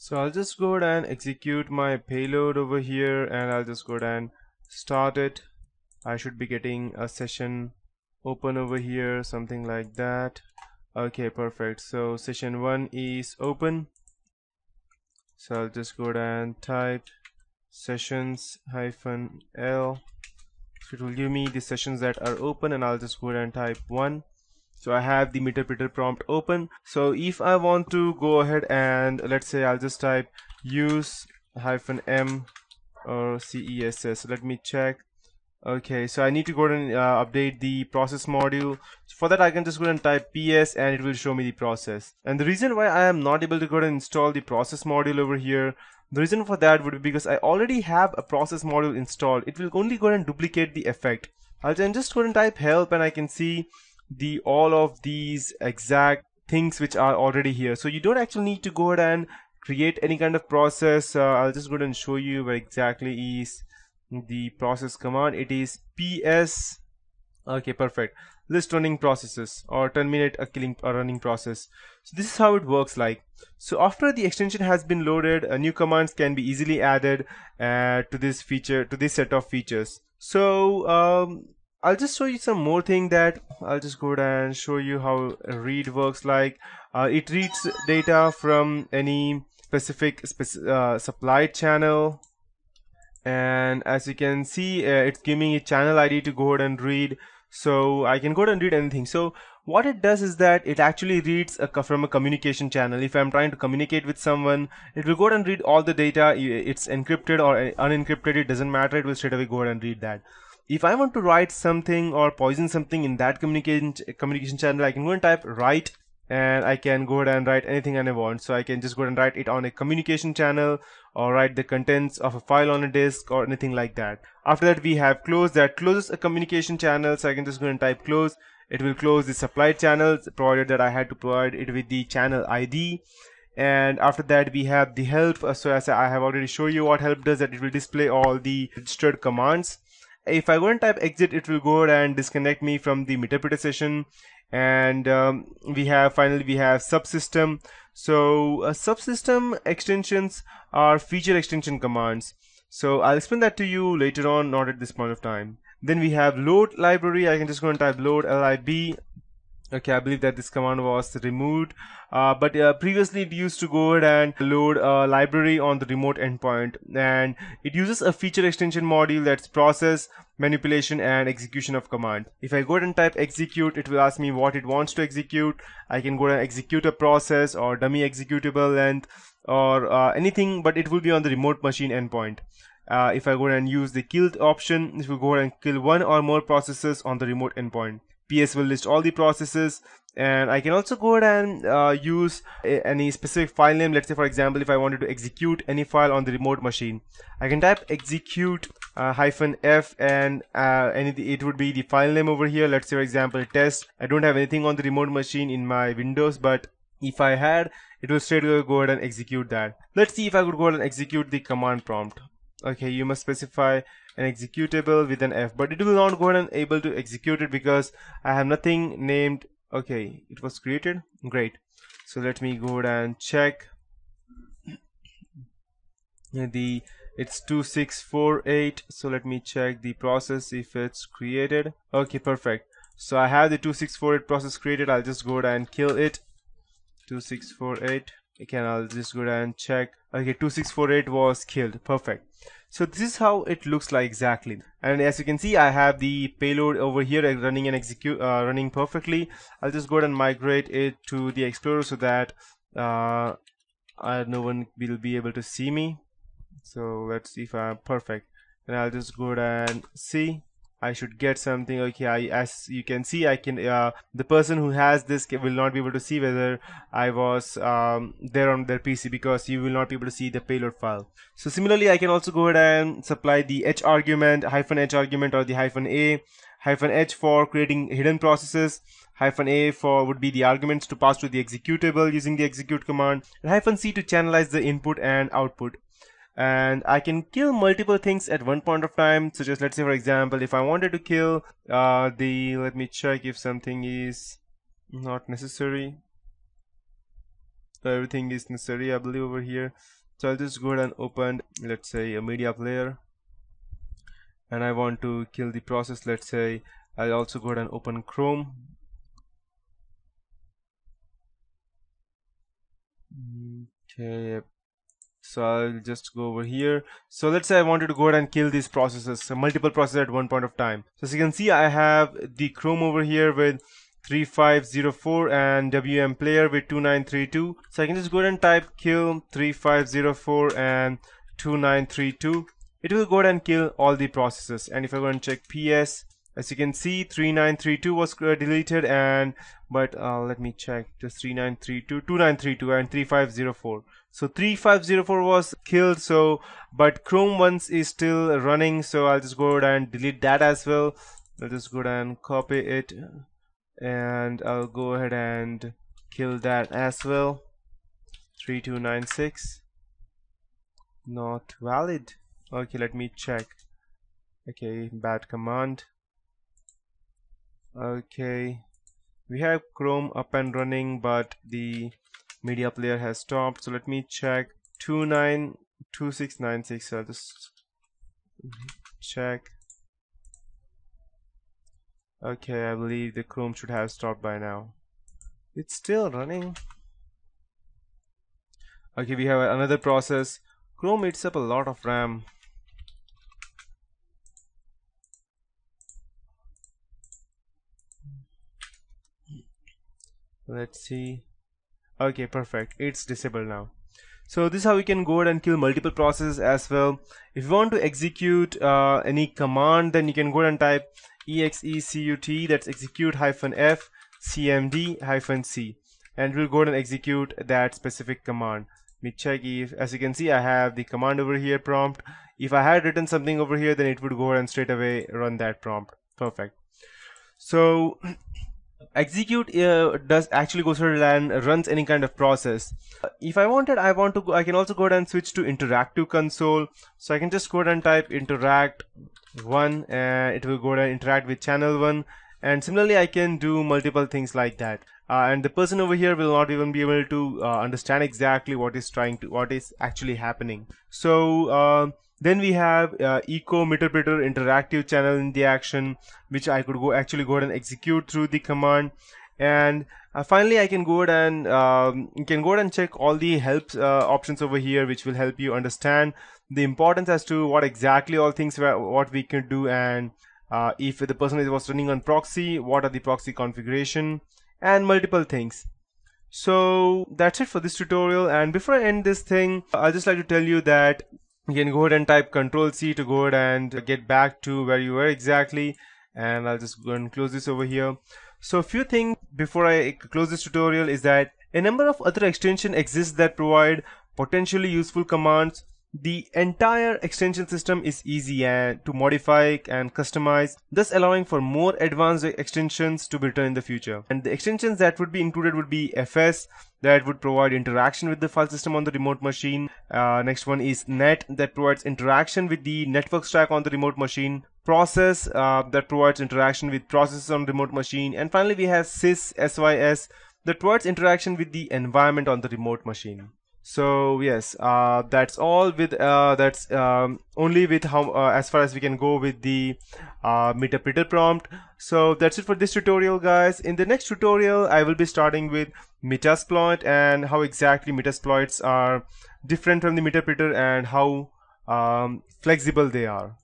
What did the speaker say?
So I'll just go ahead and execute my payload over here, and I'll just go ahead and start it. I should be getting a session open over here, something like that. Okay, perfect. So session 1 is open. So I'll just go ahead and type sessions -L. So it will give me the sessions that are open, and I'll just go ahead and type 1. So I have the interpreter prompt open. So if I want to go ahead and let's say I'll just type use -M or CESS. So let me check. Okay, so I need to go ahead and update the process module. So for that I can just go ahead and type PS and it will show me the process. And the reason why I am not able to go ahead and install the process module over here, the reason for that would be because I already have a process module installed. It will only go ahead and duplicate the effect. I'll then just go ahead and type help, and I can see all of these exact things which are already here. So you don't actually need to go ahead and create any kind of process. I'll just go ahead and show you where exactly is the process command. It is PS. Okay, perfect. List running processes, or terminate a running process. So this is how it works like. So after the extension has been loaded, new commands can be easily added to this set of features. So I'll just show you some more thing that I'll just go ahead and show you how a read works like. It reads data from any specific supplied channel, and as you can see it's giving me a channel ID to go ahead and read. So I can go ahead and read anything. So what it does is that it actually reads from a communication channel. If I'm trying to communicate with someone, it will go ahead and read all the data. It's encrypted or unencrypted, it doesn't matter, it will straight away go ahead and read that. If I want to write something or poison something in that communication channel, I can go and type write, and I can go ahead and write anything I want. So I can just go ahead and write it on a communication channel, or write the contents of a file on a disk, or anything like that. After that we have close, that closes a communication channel. So I can just go ahead and type close. It will close the supplied channels, provided that I had to provide it with the channel ID. And after that we have the help. So as I have already shown you what help does, that it will display all the registered commands. If I go and type exit, it will go ahead and disconnect me from the interpreter session. And finally we have subsystem. So subsystem extensions are feature extension commands. So I'll explain that to you later on, not at this point of time. Then we have load library. I can just go and type load lib. Okay, I believe that this command was removed, but previously it used to go ahead and load a library on the remote endpoint, and it uses a feature extension module that's process, manipulation, and execution of command. If I go ahead and type execute, it will ask me what it wants to execute. I can go ahead and execute a process or dummy executable length or anything, but it will be on the remote machine endpoint. If I go ahead and use the kill option, it will go ahead and kill one or more processes on the remote endpoint. PS will list all the processes, and I can also go ahead and use any specific file name. Let's say for example, if I wanted to execute any file on the remote machine, I can type execute -F, and it would be the file name over here. Let's say for example test. I don't have anything on the remote machine in my Windows, but if I had, it will straight away go ahead and execute that. Let's see if I could go ahead and execute the command prompt. Okay, you must specify an executable with an F, but it will not go ahead and able to execute it because I have nothing named. Okay, it was created. Great. So let me go ahead and check. It's 2648. So let me check the process if it's created. Okay, perfect. So I have the 2648 process created. I'll just go ahead and kill it. 2648. Again, I'll just go ahead and check. Okay, 2648 was killed. Perfect. So this is how it looks like exactly. And as you can see, I have the payload over here running and running perfectly. I'll just go ahead and migrate it to the Explorer so that no one will be able to see me. So let's see if I'm perfect. And I'll just go ahead and see. I should get something. Okay, as you can see, I can the person who has this will not be able to see whether I was there on their PC, because you will not be able to see the payload file. So similarly, I can also go ahead and supply the H argument, -H argument, or the -A, -H for creating hidden processes, -A for would be the arguments to pass to the executable using the execute command, and -C to channelize the input and output. And I can kill multiple things at one point of time, such as, let's say for example, if I wanted to kill let me check if something is not necessary. everything is necessary, I believe, over here. So I'll just go ahead and open, let's say, a media player, and I want to kill the process. Let's say I'll also go ahead and open Chrome. Okay, so I'll just go over here. So let's say I wanted to go ahead and kill these processes, so multiple processes at one point of time. So as you can see, I have the Chrome over here with 3504 and WM player with 2932. So I can just go ahead and type kill 3504 and 2932. It will go ahead and kill all the processes. And if I go and check PS, as you can see, 3932 was deleted, and but let me check, just 3932, 2932 and 3504. So 3504 was killed, so but Chrome ones is still running, so I'll just go ahead and delete that as well. I'll just go ahead and copy it, and I'll go ahead and kill that as well. 3296 not valid. Okay, let me check. Okay, bad command. Okay, we have Chrome up and running, but the media player has stopped. So let me check. 292696. I'll just check. Okay, I believe the Chrome should have stopped by now. It's still running. Okay, we have another process. Chrome eats up a lot of RAM. Let's see. Okay, perfect. It's disabled now. So this is how we can go ahead and kill multiple processes as well. If you want to execute any command, then you can go ahead and type execute, that's execute -f cmd-c, and we'll go ahead and execute that specific command. Let me check if, as you can see, I have the command over here prompt. If I had written something over here, then it would go ahead and straight away run that prompt. Perfect. So execute does actually goes ahead and runs any kind of process. If I wanted, I can also go ahead and switch to interactive console. So I can just go ahead and type interact 1, and it will go ahead and interact with channel 1. And similarly, I can do multiple things like that. And the person over here will not even be able to understand exactly what is actually happening. So then we have echo meterpreter interactive channel in the action, which I could actually go ahead and execute through the command. And finally, I can go ahead and you can go ahead and check all the help options over here, which will help you understand the importance as to what exactly all things what we can do, and if the person was running on proxy, what are the proxy configuration, and multiple things. So that's it for this tutorial. And before I end this thing, I'd just like to tell you that you can go ahead and type Control-C to go ahead and get back to where you were exactly. And I'll just go and close this over here. So a few things before I close this tutorial is that a number of other extensions exist that provide potentially useful commands. The entire extension system is easy to modify and customize, thus allowing for more advanced extensions to be written in the future. And the extensions that would be included would be FS, that would provide interaction with the file system on the remote machine. Next one is Net, that provides interaction with the network stack on the remote machine. Process, that provides interaction with processes on remote machine. And finally we have Sys, SYS, that provides interaction with the environment on the remote machine. So yes, that's all with that's only with how as far as we can go with the meterpreter prompt. So that's it for this tutorial, guys. In the next tutorial, I will be starting with Metasploit and how exactly Metasploits are different from the meterpreter and how flexible they are.